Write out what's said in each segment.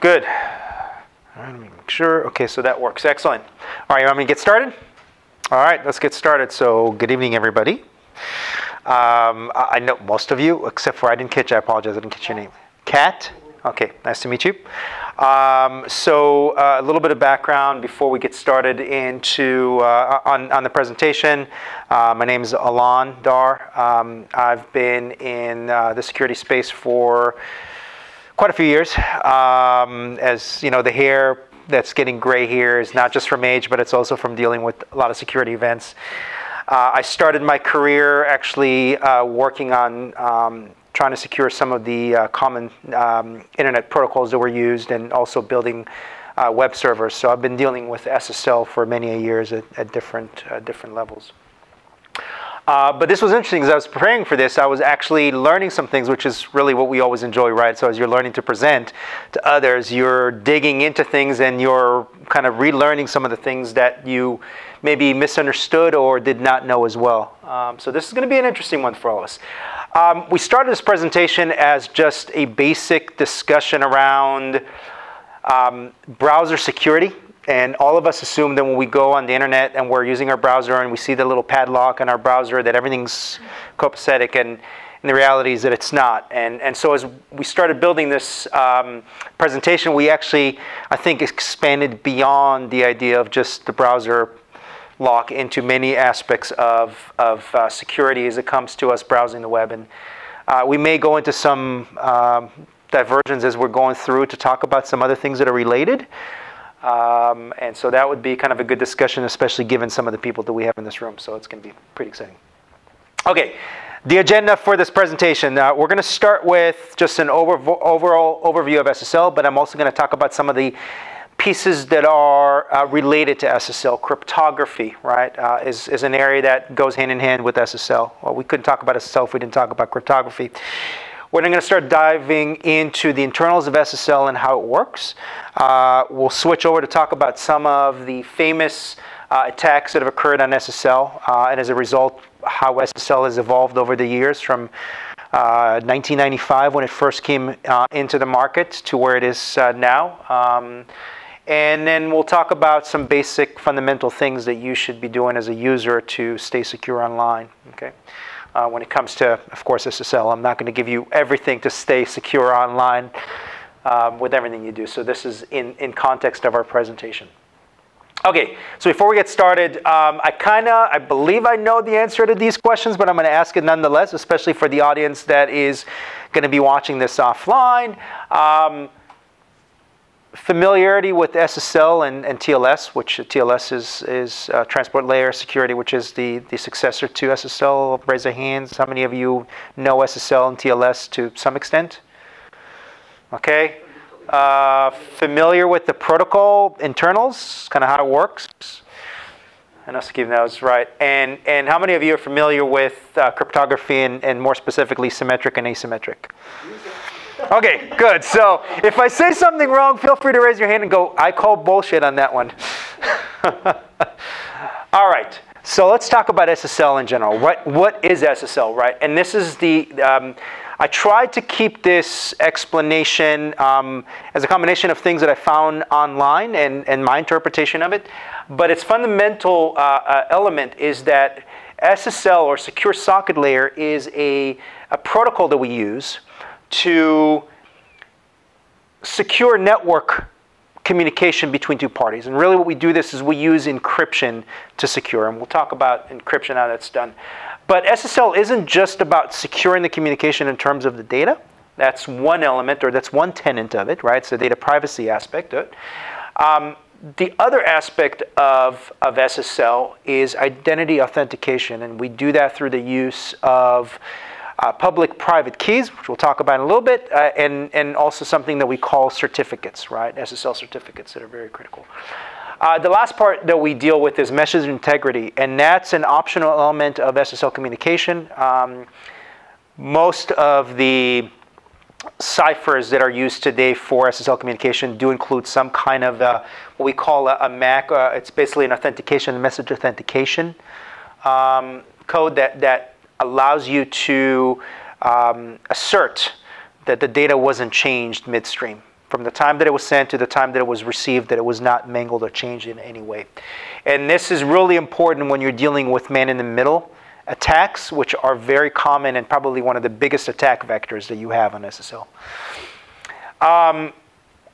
Good. All right, let me make sure. Okay, so that works. Excellent. All right, you want me to get started? All right, let's get started. So, good evening, everybody. I know most of you, except for I apologize, I didn't catch your name. Kat? Okay, nice to meet you. So, a little bit of background before we get started into on the presentation. My name is Ilan Dar. I've been in the security space for quite a few years. As you know, the hair that's getting gray here is not just from age, but it's also from dealing with a lot of security events. I started my career actually working on trying to secure some of the common internet protocols that were used, and also building web servers. So I've been dealing with SSL for many years at different levels. But this was interesting because I was preparing for this. I was actually learning some things, which is really what we always enjoy, right? So as you're learning to present to others, you're digging into things and you're kind of relearning some of the things that you maybe misunderstood or did not know as well. So this is going to be an interesting one for all of us. We started this presentation as just a basic discussion around browser security. And all of us assume that when we go on the internet and we're using our browser and we see the little padlock on our browser, that everything's copacetic, and the reality is that it's not. And so as we started building this presentation, we actually, I think, expanded beyond the idea of just the browser lock into many aspects of security as it comes to us browsing the web. And we may go into some diversions as we're going through to talk about some other things that are related. And so that would be kind of a good discussion, especially given some of the people that we have in this room. So it's going to be pretty exciting. Okay, the agenda for this presentation. We're going to start with just an overall overview of SSL, but I'm also going to talk about some of the pieces that are related to SSL. Cryptography, right, is an area that goes hand in hand with SSL. Well, we couldn't talk about SSL if we didn't talk about cryptography. We're then going to start diving into the internals of SSL and how it works. We'll switch over to talk about some of the famous attacks that have occurred on SSL, and as a result, how SSL has evolved over the years from 1995 when it first came into the market to where it is now. And then we'll talk about some basic fundamental things that you should be doing as a user to stay secure online. Okay. When it comes to, of course, SSL, I'm not going to give you everything to stay secure online with everything you do. So this is in context of our presentation. Okay, so before we get started, I believe I know the answer to these questions, but I'm going to ask it nonetheless, especially for the audience that is going to be watching this offline. Familiarity with SSL and TLS, which TLS is Transport Layer Security, which is the successor to SSL. Raise your hands. How many of you know SSL and TLS to some extent? Okay. Familiar with the protocol internals, kind of how it works? I know Steve knows, right. And how many of you are familiar with cryptography and more specifically symmetric and asymmetric? Okay, good. So if I say something wrong, feel free to raise your hand and go, I call bullshit on that one. All right, so let's talk about SSL in general. What is SSL, right? And this is I tried to keep this explanation as a combination of things that I found online and my interpretation of it. But its fundamental element is that SSL, or Secure Socket Layer, is a protocol that we use to secure network communication between two parties. And really what we do this is we use encryption to secure. And we'll talk about encryption, how that's done. But SSL isn't just about securing the communication in terms of the data. That's one element, or that's one tenet of it, right? It's the data privacy aspect of it. The other aspect of SSL is identity authentication. And we do that through the use of public-private keys, which we'll talk about in a little bit, and also something that we call certificates, right? SSL certificates that are very critical. The last part that we deal with is message integrity, and that's an optional element of SSL communication. Most of the ciphers that are used today for SSL communication do include some kind of what we call a MAC. It's basically an authentication, message authentication code that allows you to assert that the data wasn't changed midstream. from the time that it was sent to the time that it was received, that it was not mangled or changed in any way. And this is really important when you're dealing with man-in-the-middle attacks, which are very common and probably one of the biggest attack vectors that you have on SSL. I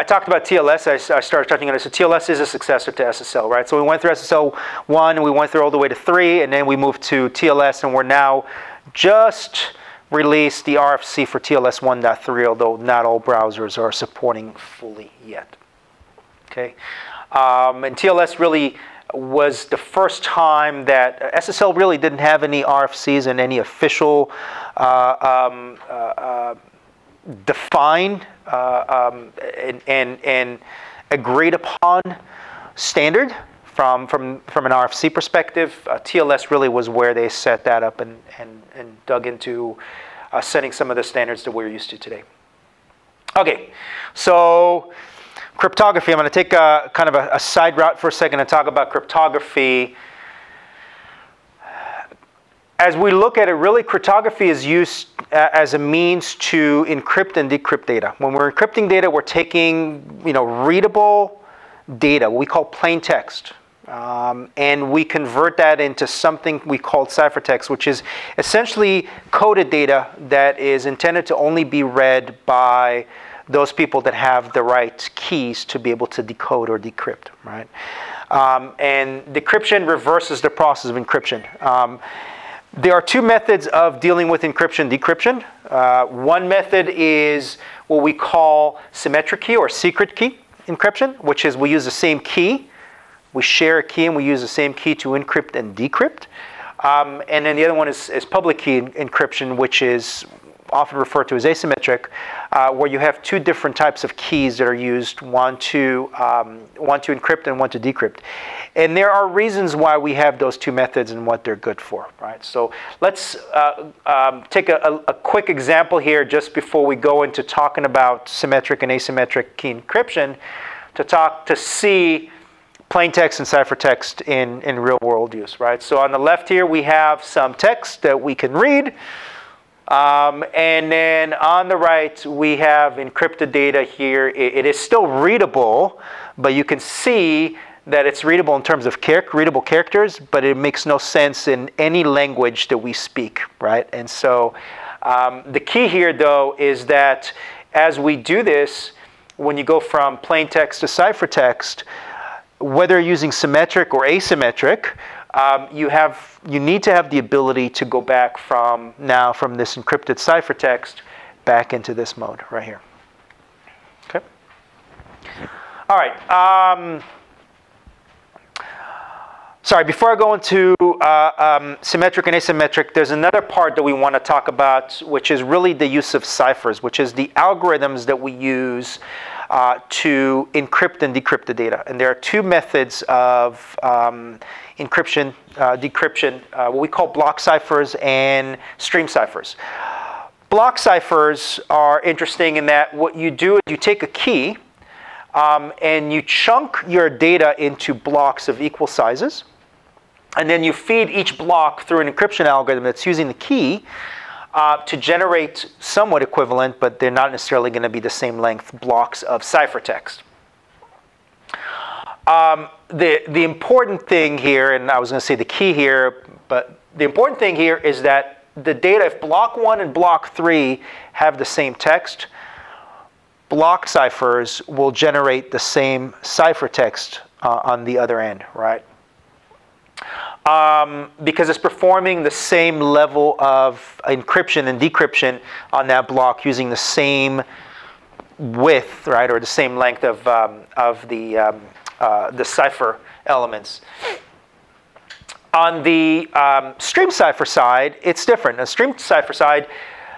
talked about TLS. I started touching on it. So TLS is a successor to SSL, right? So we went through SSL 1, we went through all the way to 3, and then we moved to TLS, and we're now just released the RFC for TLS 1.3, although not all browsers are supporting fully yet. Okay, and TLS really was the first time that SSL really didn't have any RFCs and any official defined and agreed upon standard from an RFC perspective. TLS really was where they set that up and dug into setting some of the standards that we're used to today. Okay, so cryptography. I'm going to take kind of a side route for a second and talk about cryptography. As we look at it, really cryptography is used as a means to encrypt and decrypt data. When we're encrypting data, we're taking readable data, what we call plain text, and we convert that into something we call ciphertext, which is essentially coded data that is intended to only be read by those people that have the right keys to be able to decode or decrypt, right? And decryption reverses the process of encryption. There are two methods of dealing with encryption, decryption. One method is what we call symmetric key or secret key encryption, which is we use the same key. We share a key and we use the same key to encrypt and decrypt. And then the other one is public key encryption, which is often referred to as asymmetric, where you have two different types of keys that are used, one to encrypt and one to decrypt. And there are reasons why we have those two methods and what they're good for, right? So let's take a quick example here just before we go into talking about symmetric and asymmetric key encryption to see plain text and ciphertext in real world use, right? So on the left here, we have some text that we can read. And then on the right, we have encrypted data here. It is still readable, but you can see that it's readable in terms of readable characters, but it makes no sense in any language that we speak, right? And so the key here, though, is that as we do this, when you go from plain text to ciphertext, whether using symmetric or asymmetric, you need to have the ability to go back from this encrypted ciphertext back into this mode right here. Okay. All right. Sorry, before I go into symmetric and asymmetric, there's another part that we want to talk about, which is really the use of ciphers, which is the algorithms that we use to encrypt and decrypt the data. And there are two methods of encryption, decryption, what we call block ciphers and stream ciphers. Block ciphers are interesting in that what you do is you take a key and you chunk your data into blocks of equal sizes, and then you feed each block through an encryption algorithm that's using the key to generate somewhat equivalent, but they're not necessarily going to be the same length blocks of ciphertext. The important thing here, and I was going to say the key here, but the important thing here is that the data, if block 1 and block 3 have the same text, block ciphers will generate the same ciphertext on the other end, right? Because it's performing the same level of encryption and decryption on that block using the same width, right, or the same length of the cipher elements. On the stream cipher side, it's different. On the stream cipher side,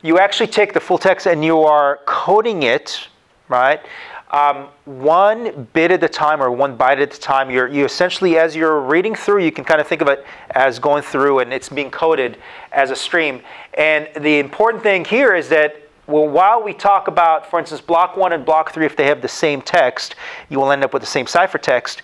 you actually take the full text and you are coding it, right? One bit at a time or one byte at a time. You essentially, as you're reading through, you can kind of think of it as going through and it's being coded as a stream. And the important thing here is that, well, while we talk about, for instance, block 1 and block 3, if they have the same text, you will end up with the same ciphertext.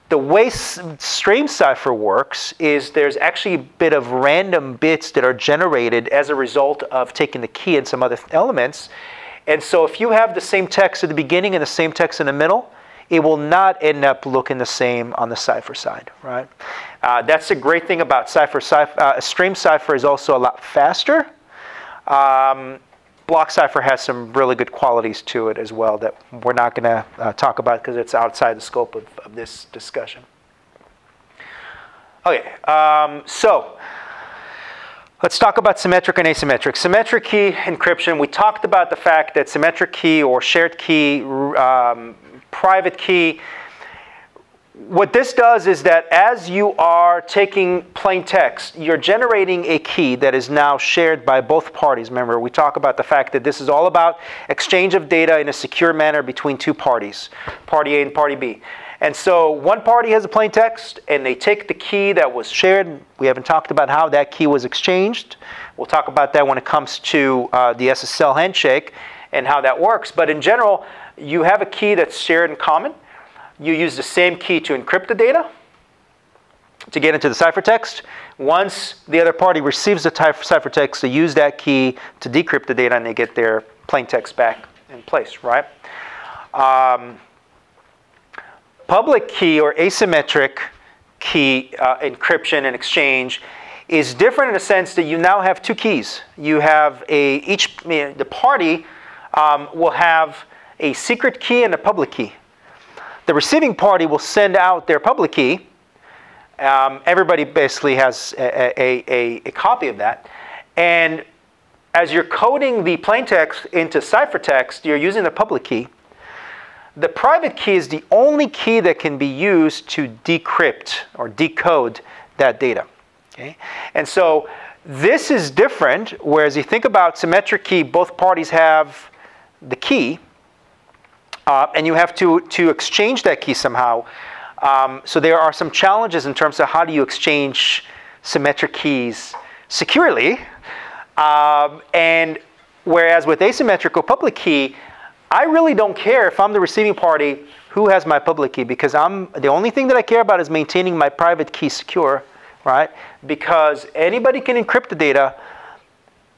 The way stream cipher works is there's actually a bit of random bits that are generated as a result of taking the key and some other elements. And so if you have the same text at the beginning and the same text in the middle, it will not end up looking the same on the cipher side, right? That's the great thing about cipher. Stream cipher is also a lot faster. Block cipher has some really good qualities to it as well that we're not going to talk about because it's outside the scope of this discussion. Okay, so let's talk about symmetric and asymmetric. Symmetric key encryption, we talked about the fact that symmetric key or shared key, private key, what this does is that as you are taking plain text, you're generating a key that is now shared by both parties. Remember, we talk about the fact that this is all about exchange of data in a secure manner between two parties, party A and party B. And so one party has a plain text, and they take the key that was shared. We haven't talked about how that key was exchanged. We'll talk about that when it comes to the SSL handshake and how that works. But in general, you have a key that's shared in common. You use the same key to encrypt the data, to get into the ciphertext. Once the other party receives the ciphertext, they use that key to decrypt the data, and they get their plain text back in place, right? Public key or asymmetric key encryption and exchange is different in the sense that you now have two keys. You have the party will have a secret key and a public key. The receiving party will send out their public key. Everybody basically has a copy of that. And as you're coding the plaintext into ciphertext, you're using the public key. The private key is the only key that can be used to decrypt or decode that data. Okay? And so this is different, whereas you think about symmetric key, both parties have the key. And you have to exchange that key somehow. So there are some challenges in terms of how do you exchange symmetric keys securely. And whereas with asymmetric or public key, I really don't care if I'm the receiving party who has my public key, because the only thing that I care about is maintaining my private key secure, right? Because anybody can encrypt the data.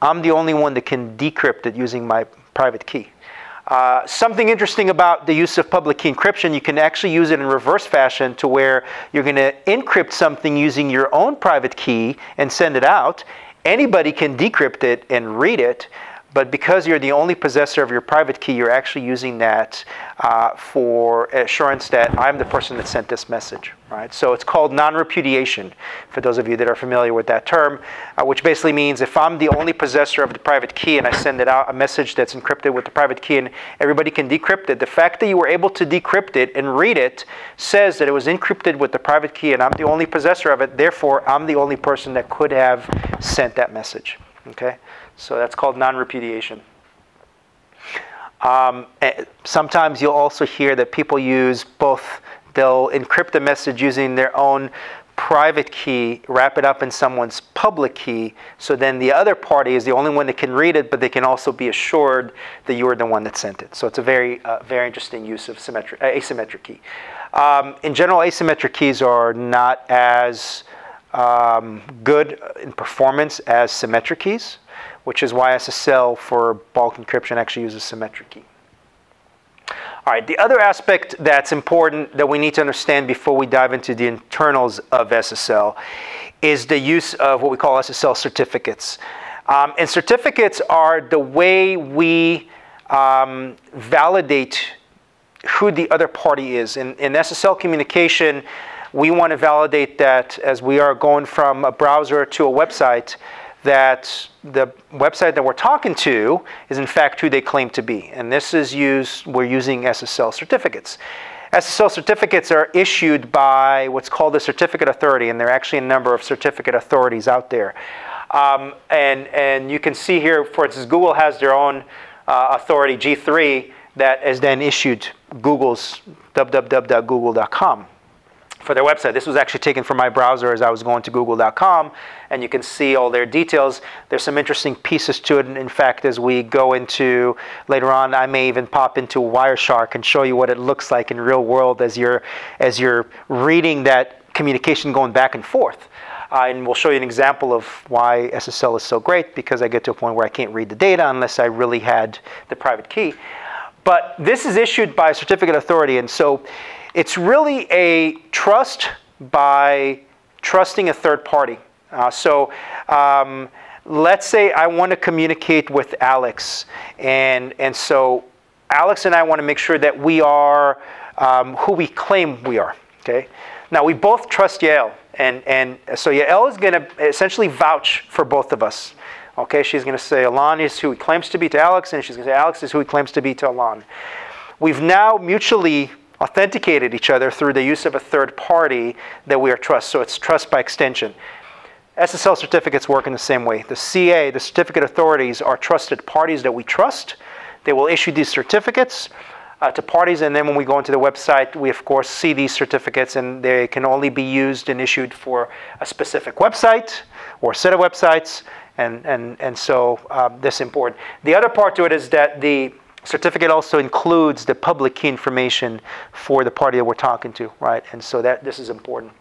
I'm the only one that can decrypt it using my private key. Something interesting about the use of public key encryption, you can actually use it in reverse fashion to where you're going to encrypt something using your own private key and send it out. Anybody can decrypt it and read it, but because you're the only possessor of your private key, you're actually using that for assurance that I'm the person that sent this message, right? So it's called non-repudiation, for those of you that are familiar with that term, which basically means if I'm the only possessor of the private key and I send it out, a message that's encrypted with the private key and everybody can decrypt it, the fact that you were able to decrypt it and read it says that it was encrypted with the private key and I'm the only possessor of it, therefore I'm the only person that could have sent that message, okay? So that's called non-repudiation. Sometimes you'll also hear that people use both. They'll encrypt a message using their own private key, wrap it up in someone's public key, so then the other party is the only one that can read it, but they can also be assured that you were the one that sent it. So it's a very interesting use of asymmetric key. In general, asymmetric keys are not as good in performance as symmetric keys, which is why SSL for bulk encryption actually uses symmetric key. All right, the other aspect that's important that we need to understand before we dive into the internals of SSL is the use of what we call SSL certificates. And certificates are the way we validate who the other party is. In SSL communication, we want to validate that as we are going from a browser to a website, that the website that we're talking to is in fact who they claim to be. And this is we're using SSL certificates. SSL certificates are issued by what's called the certificate authority, and there are actually a number of certificate authorities out there. And you can see here, for instance, Google has their own authority, G3, that is then issued Google's www.google.com. for their website. This was actually taken from my browser as I was going to google.com, and you can see all their details. There's some interesting pieces to it, and in fact, as we go into later on, I may even pop into Wireshark and show you what it looks like in real world as you're reading that communication going back and forth. And we'll show you an example of why SSL is so great, because I get to a point where I can't read the data unless I really had the private key. But this is issued by a certificate authority, and so it's really a trust by trusting a third party. Let's say I want to communicate with Alex, and so Alex and I want to make sure that we are who we claim we are. Okay. Now we both trust Yael, and so Yael is going to essentially vouch for both of us. Okay, she's going to say Ilan is who he claims to be to Alex, and she's going to say Alex is who he claims to be to Ilan. We've now mutually authenticated each other through the use of a third party that we are trust. So it's trust by extension. SSL certificates work in the same way. The CA, the certificate authorities, are trusted parties that we trust. They will issue these certificates to parties, and then when we go into the website, we of course see these certificates, and they can only be used and issued for a specific website or a set of websites, and so this is important. The other part to it is that the certificate also includes the public key information for the party that we're talking to, right? And so this is important.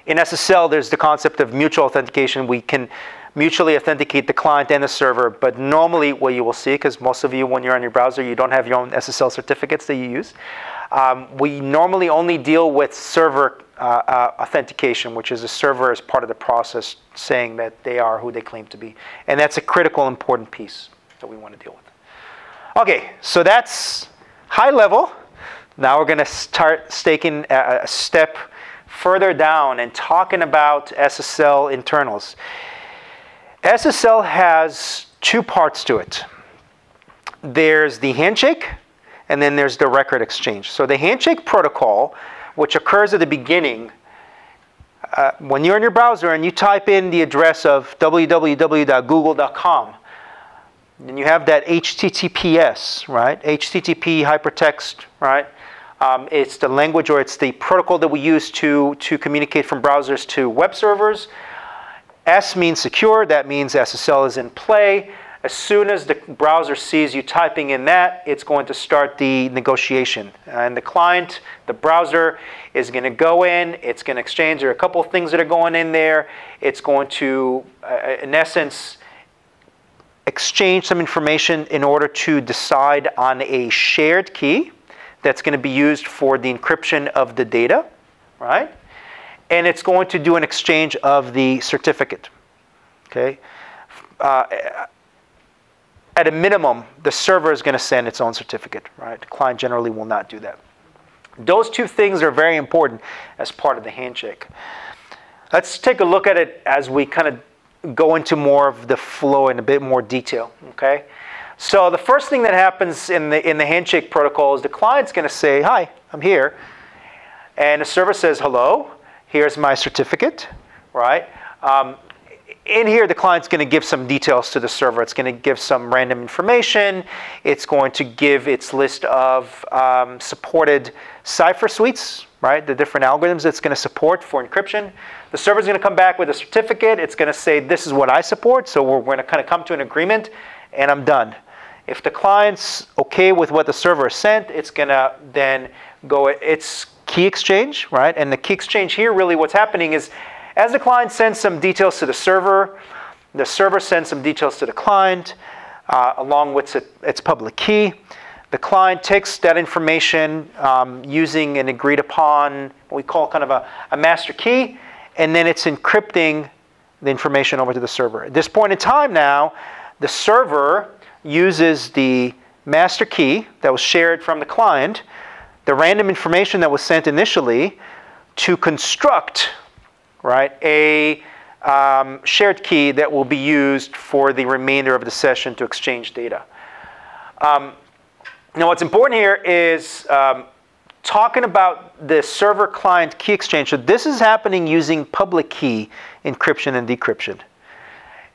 In SSL, there's the concept of mutual authentication. We can mutually authenticate the client and the server, but normally what you will see, because most of you, when you're on your browser, you don't have your own SSL certificates that you use. We normally only deal with server authentication, which is a server as part of the process saying that they are who they claim to be. And that's a critical, important piece that we want to deal with. Okay, so that's high level. Now we're going to start taking a step further down and talking about SSL internals. SSL has two parts to it. There's the handshake, and then there's the record exchange. So the handshake protocol, which occurs at the beginning, when you're in your browser and you type in the address of www.google.com, then you have that HTTPS, right? HTTP hypertext, right? It's the language, or it's the protocol that we use to communicate from browsers to web servers. S means secure. That means SSL is in play. As soon as the browser sees you typing in that, it's going to start the negotiation. And the client, the browser, is going to go in. It's going to exchange. There are a couple of things that are going in there. It's going to, in essence, exchange some information in order to decide on a shared key that's going to be used for the encryption of the data, right? And it's going to do an exchange of the certificate, okay? At a minimum, the server is going to send its own certificate, right? The client generally will not do that. Those two things are very important as part of the handshake. Let's take a look at it as we kind of go into more of the flow in a bit more detail, okay? So the first thing that happens in the handshake protocol is the client's going to say, hi, I'm here. And the server says, hello, here's my certificate, right? In here, the client's going to give some details to the server. It's going to give some random information. It's going to give its list of supported cipher suites, right? The different algorithms it's going to support for encryption. The server's going to come back with a certificate. It's going to say, this is what I support. So we're going to kind of come to an agreement, and I'm done. If the client's okay with what the server has sent, it's going to then go, it's key exchange, right? And the key exchange here, really what's happening is, as the client sends some details to the server sends some details to the client, along with its public key. The client takes that information using an agreed upon, what we call kind of a master key, and then it's encrypting the information over to the server. At this point in time now, the server uses the master key that was shared from the client, the random information that was sent initially, to construct, right, a shared key that will be used for the remainder of the session to exchange data. Now what's important here is talking about the server-client key exchange. So this is happening using public key encryption and decryption.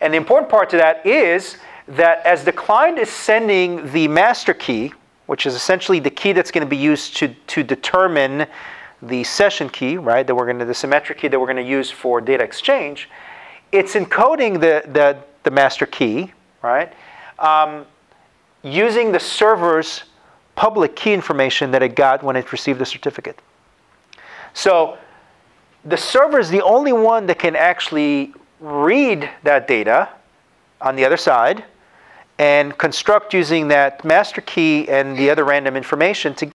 And the important part to that is that as the client is sending the master key, which is essentially the key that's going to be used to determine the session key, right, the symmetric key that we're going to use for data exchange, it's encoding the master key, right, using the server's public key information that it got when it received the certificate. So the server is the only one that can actually read that data on the other side and construct using that master key and the other random information to